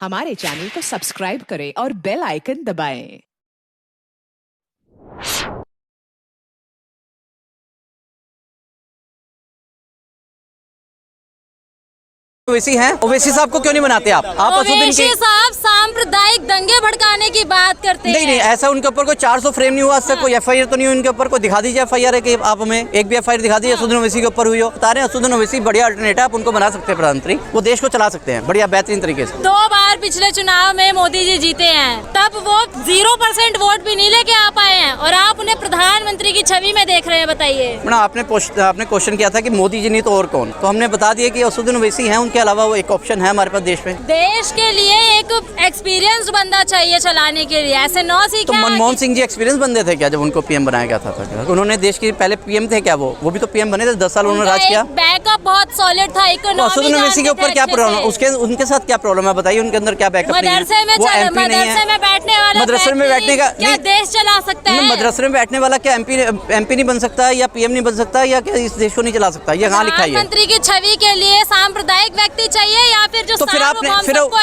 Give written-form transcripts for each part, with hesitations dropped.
हमारे चैनल को सब्सक्राइब करें और बेल आइकन दबाएं। ओवैसी हैं, ओवैसी साहब को क्यों नहीं बनाते आप? ओवैसी साहब सांप्रदायिक दंगे भड़काने की बात करते हैं। नहीं, ऐसा उनके ऊपर कोई 400 फ्रेम नहीं हुआ आज तक, कोई एफआईआर तो नहीं हुई उनके ऊपर। कोई दिखा दीजिए एफआईआर है कि आप हमें एक भी एफआईआर दिखा दीजिए असदुद्दीन ओवैसी के ऊपर हुई हो। बता रहे हैं असदुद्दीन ओवैसी बढ़िया अल्टरनेट है, आप उनको बना सकते हैं प्रधानमंत्री, वो देश को चला सकते हैं बढ़िया बेहतरीन तरीके से। 2 बार पिछले चुनाव में मोदी जी जीते हैं, तब वो 0% वोट भी नहीं लेके आ पाए हैं और आप उन्हें प्रधानमंत्री की छवि में देख रहे हैं। बताइए मैडम, आपने क्वेश्चन किया था कि मोदी जी नहीं तो और कौन, तो हमने बता दिया कि असदुद्दीन ओवैसी हैं, उनके अलावा वो एक ऑप्शन है हमारे पास देश में। देश के लिए एक एक्सपीरियंस बंदा चाहिए चलाने के लिए, ऐसे नौ सीखे। तो मनमोहन सिंह जी एक्सपीरियंस बंदे थे क्या जब उनको पीएम बनाया गया था? उन्होंने देश के पहले पीएम थे क्या? वो भी तो पीएम बने थे, 10 साल उन्होंने राज किया। बैकअप बहुत सॉलिड था। असदुद्दीन ओवैसी के ऊपर क्या प्रॉब्लम, उनके साथ क्या प्रॉब्लम है बताइए? उनके अंदर क्या बैकअप नहीं है? मदरसे में बैठने वाला, मदरसे में बैठने का क्या देश चला सकता है? मदरसे में बैठने वाला क्या एमपी नहीं बन सकता या पीएम नहीं बन सकता या क्या इस देश को नहीं चला सकता? ये कहाँ लिखा है? प्रधानमंत्री की छवि के लिए सांप्रदायिक व्यक्ति चाहिए या फिर जो तो फिर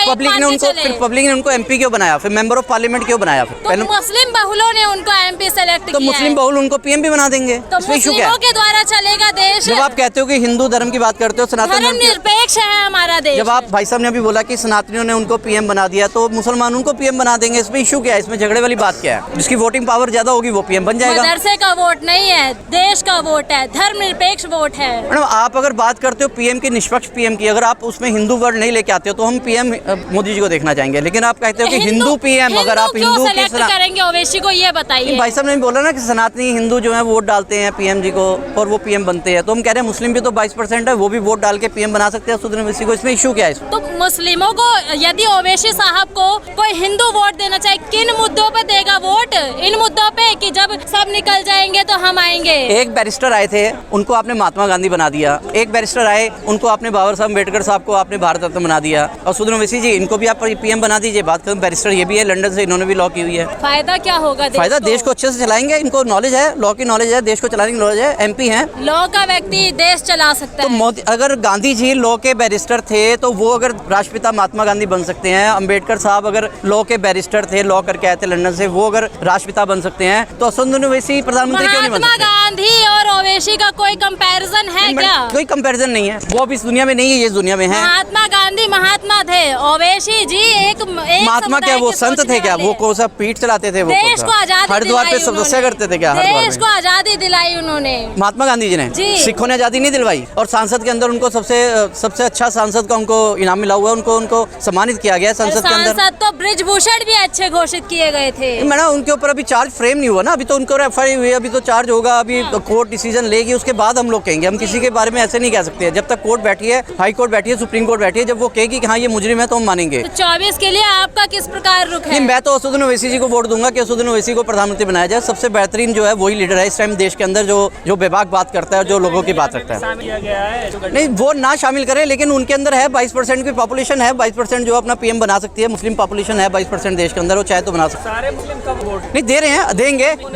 पब्लिक ने उनको एमपी क्यों बनाया, फिर मेंबर ऑफ पार्लियामेंट क्यों बनाया? फिर तो मुस्लिम बहुलों ने उनको एमपी सेलेक्ट किया। तो मुस्लिम बहुल उनको पीएम भी बना देंगे, तो मुस्लिमों के द्वारा चलेगा देश। जब आप कहते हो कि हिंदू धर्म की बात करते हो, सनातन धर्म निरपेक्ष है हमारा देश। जब आप भाई साहब ने अभी बोला कि सनातनियों ने उनको पीएम बना दिया, तो मुसलमान उनको पीएम बना देंगे, इसमें इशू क्या है? इसमें झगड़े वाली बात क्या है? जिसकी वोटिंग पावर ज्यादा होगी वो पीएम बन जाएगा। मदरसे का वोट नहीं है, देश का वोट है, धर्म निरपेक्ष वोट है। मैडम, आप अगर बात करते हो पीएम की, निष्पक्ष पीएम की, अगर आप उसमें हिंदू वर्ड नहीं लेके आते हो तो हम पीएम मोदी जी को देखना चाहेंगे। लेकिन आप कहते हो कि हिंदू पीएम, अगर आप हिंदू सेलेक्ट करेंगे ओवैसी को, ये बताइए। भाई साहब ने बोला ना कि सनातनी हिंदू जो है वोट डालते हैं पीएम जी को और वो पीएम बनते हैं, तो हम कह रहे हैं मुस्लिम भी तो 22% है, वो भी वोट डाल के पीएम बना सकते हैं असदुद्दीन ओवैसी को, इसमें इशू क्या है? तो मुस्लिमों को यदि ओवैसी साहब को कोई हिंदू वोट देना चाहे, किन मुद्दों पे देगा वोट? इन मुद्दों पे कि जब सब निकल जाएंगे तो हम आएंगे। एक बैरिस्टर आए थे, उनको आपने महात्मा गांधी बना दिया। एक बैरिस्टर आए, उनको आपने बाबा साहब अम्बेडकर साहब को आपने भारत रत्न बना दिया। असदुद्दीन ओवैसी जी, इनको भी आप पीएम बना दीजिए। बात करूं, बैरिस्टर ये भी है, लंदन से इन्होंने भी लॉ की हुई है। फायदा क्या होगा? फायदा देश को अच्छे से चलाएंगे, इनको नॉलेज है, लॉ की नॉलेज है, देश को चलाने की नॉलेज है, एमपी हैं। लॉ का व्यक्ति देश चला सकता है। तो मोदी, अगर गांधी जी लॉ के बैरिस्टर थे तो वो अगर राष्ट्रपिता महात्मा गांधी बन सकते हैं, अम्बेडकर साहब अगर लॉ के बैरिस्टर थे, लॉ करके आए थे लंदन से, वो अगर राष्ट्रपिता बन सकते हैं, तो असदुद्दीन ओवैसी प्रधानमंत्री क्यों नहीं बन सकते? गांधी और ओवैसी का कोई कंपैरिजन है क्या? कोई कंपैरिजन नहीं है, वो अब इस दुनिया में नहीं है, ये इस दुनिया में है। महात्मा गांधी महात्मा थे, ओवैसी जी एक महात्मा क्या वो संत थे क्या? वो कौन सा पीठ चलाते थे? वो देश को आजादी हरिद्वार पे तपस्या करते थे क्या? देश को आजादी दिलाई उन्होंने, महात्मा गांधी जी ने। सिखों ने आजादी नहीं दिलवाई, और सांसद के अंदर उनको सबसे अच्छा सांसद का उनको इनाम मिला हुआ है, उनको सम्मानित किया गया संसद के अंदर। सांसद तो बृजभूषण भी अच्छे घोषित किए गए थे। मैडम, उनके ऊपर अभी चार्ज फ्रेम नहीं हुआ ना, अभी तो उनको एफआईआर हुई है, अभी तो चार्ज होगा, अभी कोर्ट डिसीजन लेगी, उसके बाद हम लोग कहेंगे। हम किसी के बारे में ऐसे नहीं कह सकते, जब तक कोर्ट बैठी है, हाई कोर्ट बैठी है, सुप्रीम कोर्ट बैठी है, जब वो कहेगी कि हाँ ये मुजरिम है तो हम मानेंगे। तो 24 के लिए आपका किस प्रकार रुख है? मैं तो असदुद्दीन ओवैसी जी को वोट दूंगा कि असदुद्दीन ओवैसी को प्रधानमंत्री बनाया जाए। सबसे बेहतरीन जो है वही लीडर है इस टाइम देश के अंदर, जो बेबाक बात करता है, जो लोगों की बात रखता है। नहीं, वो ना शामिल करें, लेकिन उनके अंदर है 22% की पॉपुलेशन है, 22% जो अपना पीएम बना सकती है। मुस्लिम पॉपुलेशन है 22% देश के अंदर, वो चाहे तो बना सकते। सारे मुस्लिम कब वोट नहीं दे रहे हैं,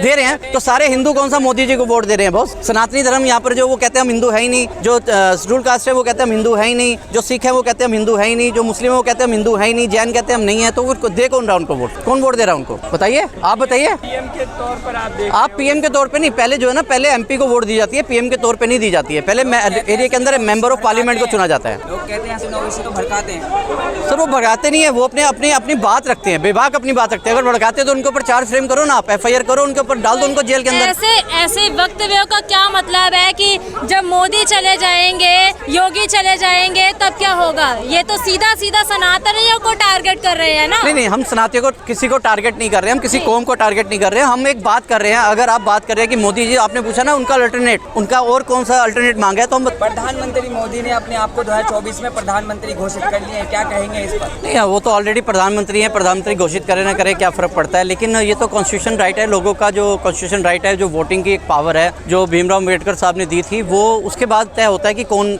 दे रहे हैं। तो सारे हिंदू कौन सा मोदी जी को वोट दे रहे हैं? बॉस, सनातनी धर्म यहाँ पर जो वो कहते हैं हम हिंदू है ही नहीं, जो शेड्यूल कास्ट है वो कहते हैं हम हिंदू है ही नहीं, जो सिख है वो कहते हैं हम हिंदू है ही नहीं, जो मुस्लिम है वो कहते हैं हम हिंदू है ही नहीं, जैन कहते हैं हम नहीं है, तो वो दे कौन रहा उनको वोट? कौन वोट दे रहा है उनको? बताइए, आप बताइए। पीएम के तौर पर आप पीएम के तौर पे नहीं, पहले जो है ना, पहले एमपी को वोट दी जाती है, पीएम के तौर पे नहीं दी जाती है। पहले एरिया के अंदर मेंबर ऑफ पार्लियामेंट को चुना जाता है। लोग कहते हैं ओवैसी को भड़काते हैं। सर, वो भड़काते नहीं है, वो अपनी बात रखते हैं, बेबाक अपनी बात रखते हैं। अगर भड़काते तो उनके ऊपर चार्ज फ्रेम करो ना, आप एफआईआर करो, उनके ऊपर डाल दो, उनको जेल के अंदर। ऐसे वक्तव्यों का क्या मतलब है कि जब मोदी चले जाएंगे, योगी चले जाएंगे, तब क्या होगा? ये तो सीधा सनातनियों को टारगेट कर रहे हैं ना। नहीं, हम सनातनियों को किसी को टारगेट नहीं कर रहे हैं, हम किसी कौम को टारगेट नहीं कर रहे हैं। हम एक बात कर रहे हैं, अगर आप बात कर रहे हैं कि मोदी जी, आपने पूछा ना उनका अल्टरनेट, उनका और कौन सा अल्टरनेट मांगा है, तो हम प्रधानमंत्री मोदी ने अपने आप को 2024 में प्रधानमंत्री घोषित कर लिया है, क्या कहेंगे इस पर? नहीं, वो तो ऑलरेडी प्रधानमंत्री हैं, प्रधानमंत्री घोषित करे ना करे क्या फर्क पड़ता है? लेकिन ये तो कॉन्स्टिट्यूशन राइट है, लोगों का जो कॉन्स्टिट्यूशन राइट है, जो वोटिंग की एक पावर है, जो भीमराव अम्बेडकर साहब ने दी थी, वो उसके बाद तय होता है कि कौन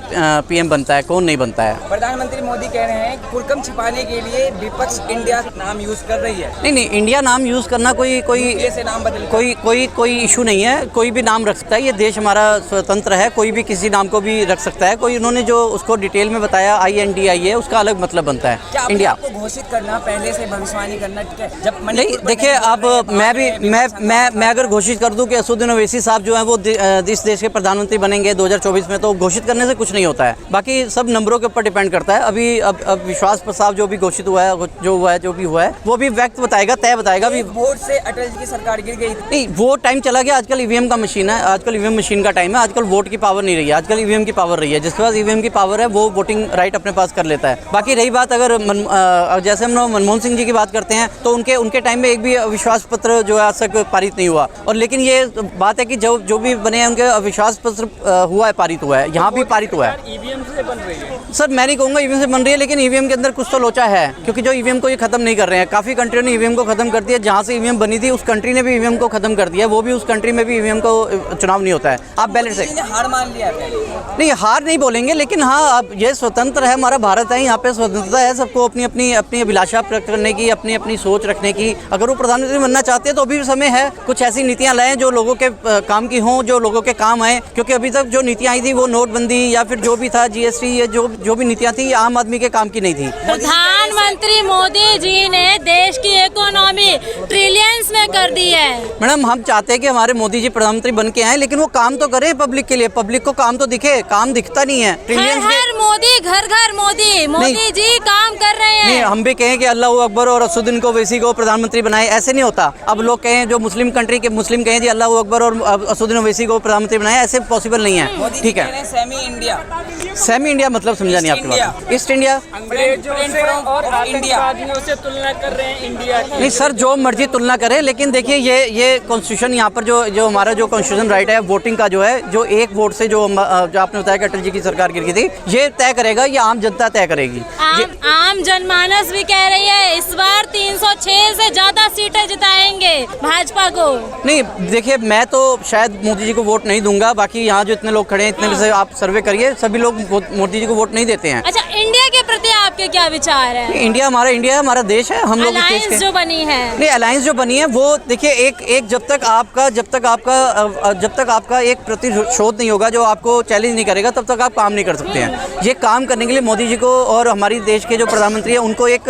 पीएम बनता है, कौन नहीं बनता है। प्रधानमंत्री मोदी कह रहे हैं कुलकम छिपाने के लिए विपक्ष इंडिया नाम यूज कर रही है। नहीं, इंडिया नाम यूज करना कोई नाम बदल कोई इशू नहीं है, कोई भी नाम रख सकता है। ये देश हमारा स्वतंत्र है, कोई भी किसी नाम को भी रख सकता है। कोई उन्होंने जो उसको डिटेल में बताया INDIA है, उसका अलग मतलब बनता है क्या इंडिया। आपको घोषित करना, पहले से भविष्यवाणी करना, ठीक है? जब नहीं देखिए, अब मैं अगर घोषित कर दूं कि असदुद्दीन ओवैसी साहब जो हैं वो इस देश के प्रधानमंत्री बनेंगे 2024 में, तो घोषित करने से कुछ नहीं होता है, बाकी सब नंबरों के ऊपर डिपेंड करता है। अभी अब विश्वास प्रस्ताव जो भी घोषित हुआ है, जो भी हुआ है वो भी वक्त बताएगा, तय बताएगा। अभी वोट से अटल जी की सरकार गिर गई थी। नहीं, वो टाइम चला गया। आजकल ईवीएम का मशीन है, आजकल ईवीएम मशीन का टाइम है। आजकल वोट की पावर नहीं रही है, आजकल ईवीएम की पावर रही है। जिसके पास ईवीएम की पावर है वो वोटिंग राइट अपने पास कर लेता है। बाकी रही बात, अगर जैसे हम लोग मनमोहन सिंह जी की बात करते हैं तो उनके टाइम में एक भी अविश्वास पत्र जो है आज तक पारित नहीं हुआ। और लेकिन ये बात है कि जो भी बने हैं उनके अविश्वास पत्र हुआ है, पारित हुआ है, यहाँ भी पारित हुआ है। ईवीएम से बन रही है सर, मैं नहीं कहूँगा ईवीएम से बन रही है, लेकिन ईवीएम के अंदर कुछ तो लोचा है, क्योंकि जो ईवीएम को ये खत्म नहीं कर रहे हैं। काफ़ी कंट्रियों ने ईवीएम को खत्म कर दिया। जहाँ से ईवीएम बनी थी उस कंट्री ने भी ईवीएम को खत्म कर दिया, वो भी उस कंट्री में भी ईवीएम को चुनाव नहीं होता है। आप बैलेट से हार मान लिया है। नहीं, हार नहीं बोलेंगे, लेकिन हाँ, अब ये स्वतंत्र है, हमारा भारत है, यहाँ पे स्वतंत्रता है सबको अपनी अपनी अभिलाषा प्रकट करने की, अपनी सोच रखने की। अगर वो प्रधानमंत्री बनना चाहते हैं तो अभी भी समय है, कुछ ऐसी नीतियाँ लाएं जो लोगों के काम की हों, जो लोगों के काम आए। क्योंकि अभी तक जो नीतियाँ आई थी वो नोटबंदी या फिर जो भी था GST, ये जो भी नीतियाँ थी आम आदमी के काम की नहीं थी। प्रधानमंत्री मोदी जी ने देश की इकोनॉमी ट्रिलियंस में कर दी है। मैडम, हम चाहते हैं कि हमारे मोदी जी प्रधानमंत्री बन के आए, लेकिन वो काम तो करें पब्लिक के लिए, पब्लिक को काम तो दिखे। काम दिखता नहीं है। हर मोदी, घर घर मोदी जी काम कर रहे हैं। नहीं, हम भी कहें कि अल्लाह अकबर और असदुद्दीन ओवैसी को प्रधानमंत्री बनाए, ऐसे नहीं होता। अब लोग कहें, जो मुस्लिम कंट्री के मुस्लिम कहें जी अल्लाह अकबर और असदुद्दीन ओवैसी को प्रधानमंत्री बनाए, ऐसे पॉसिबल नहीं है। ठीक है, सेमी इंडिया मतलब समझा नहीं आपकी बात। ईस्ट इंडिया, अंग्रेजों से और आतंकवादियों से तुलना कर रहे हैं इंडिया की। नहीं सर, जो मर्जी तुलना करें, लेकिन देखिए ये कॉन्स्टिट्यूशन यहाँ पर जो हमारा जो कॉन्स्टिट्यूशन राइट है वोटिंग का, जो है जो एक वोट से जो आपने बताया कि अटल जी की सरकार गिर गई थी, ये तय करेगा, ये आम जनता तय करेगी। आम जनमानस भी कह रही है इस बार 306 से ज्यादा सीटें जिताएंगे भाजपा को। नहीं देखिए, मैं तो शायद मोदी जी को वोट नहीं दूंगा। बाकी यहाँ जो इतने लोग खड़े हैं, इतने में से आप सर्वे करिए, सभी लोग मोदी जी को वोट नहीं देते हैं। अच्छा, इंडिया के प्रति आपके क्या विचार है? इंडिया हमारा देश है, हम लोग अलायंस जो बनी है। नहीं, अलायंस जो बनी है वो देखिए, एक जब तक आपका एक प्रतिशोध नहीं होगा, जो आपको चैलेंज नहीं करेगा, तब तक आप काम नहीं कर सकते हैं। ये काम करने के लिए मोदी जी को और हमारी देश के जो प्रधानमंत्री हैं उनको एक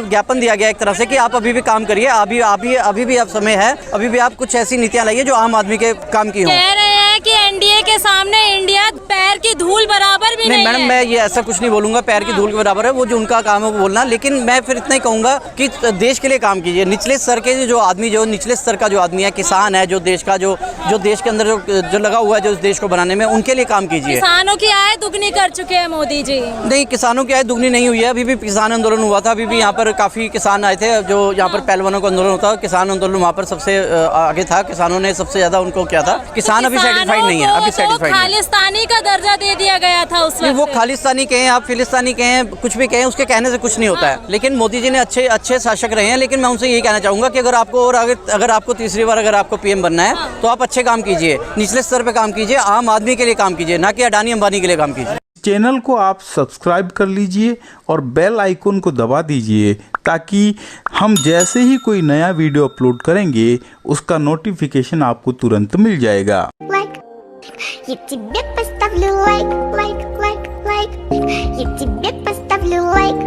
ज्ञापन दिया गया एक तरह से कि आप अभी भी काम करिए, अभी भी आप समय है, अभी भी आप कुछ ऐसी नीतियां लाइए जो आम आदमी के काम की हों। कह रहे हैं कि एनडीए के सामने इंडिया पैर की धूल बराबर भी नहीं है। मैडम, मैं ये ऐसा कुछ नहीं बोलूंगा, पैर की धूल के बराबर है, वो जो उनका काम है वो बोलना। लेकिन मैं फिर इतना ही कहूंगा कि देश के लिए काम कीजिए। निचले स्तर के जो आदमी, जो निचले स्तर का जो आदमी है, किसान है, जो देश के अंदर जो लगा हुआ है, जो देश को बनाने में, उनके लिए काम कीजिए। किसानों की आय दुगनी कर चुके हैं मोदी जी। नहीं, किसानों की आय दुगनी नहीं हुई है। अभी भी किसान आंदोलन हुआ था, अभी भी यहाँ पर काफी किसान आए थे। जो यहाँ पर पहलवानों का आंदोलन होता है, किसान आंदोलन वहाँ पर सबसे आगे था। किसानों ने सबसे ज्यादा उनको किया था। किसान अभी सेटिस्फाइड नहीं है, अभी सेटिस्फाइड खालिस्तानी का दर्जा दे दिया गया था उस वक्त। वो खालिस्तानी कहें, आप फिलिस्तानी कहें, कुछ भी कहें, उसके कहने से कुछ नहीं होता है। लेकिन मोदी जी ने अच्छे शासक रहे हैं। लेकिन मैं उनसे यही कहना चाहूंगा कि अगर आपको तीसरी बार अगर आपको PM बनना है तो आप अच्छे काम कीजिए, निचले स्तर पे काम कीजिए, आम आदमी के लिए काम कीजिए, ना कि अडानी अंबानी के लिए काम कीजिए। चैनल को आप सब्सक्राइब कर लीजिए और बेल आइकन को दबा दीजिए, ताकि हम जैसे ही कोई नया वीडियो अपलोड करेंगे उसका नोटिफिकेशन आपको तुरंत मिल जाएगा। Я тебе поставлю лайк, лайк, лайк, лайк. Я тебе поставлю лайк.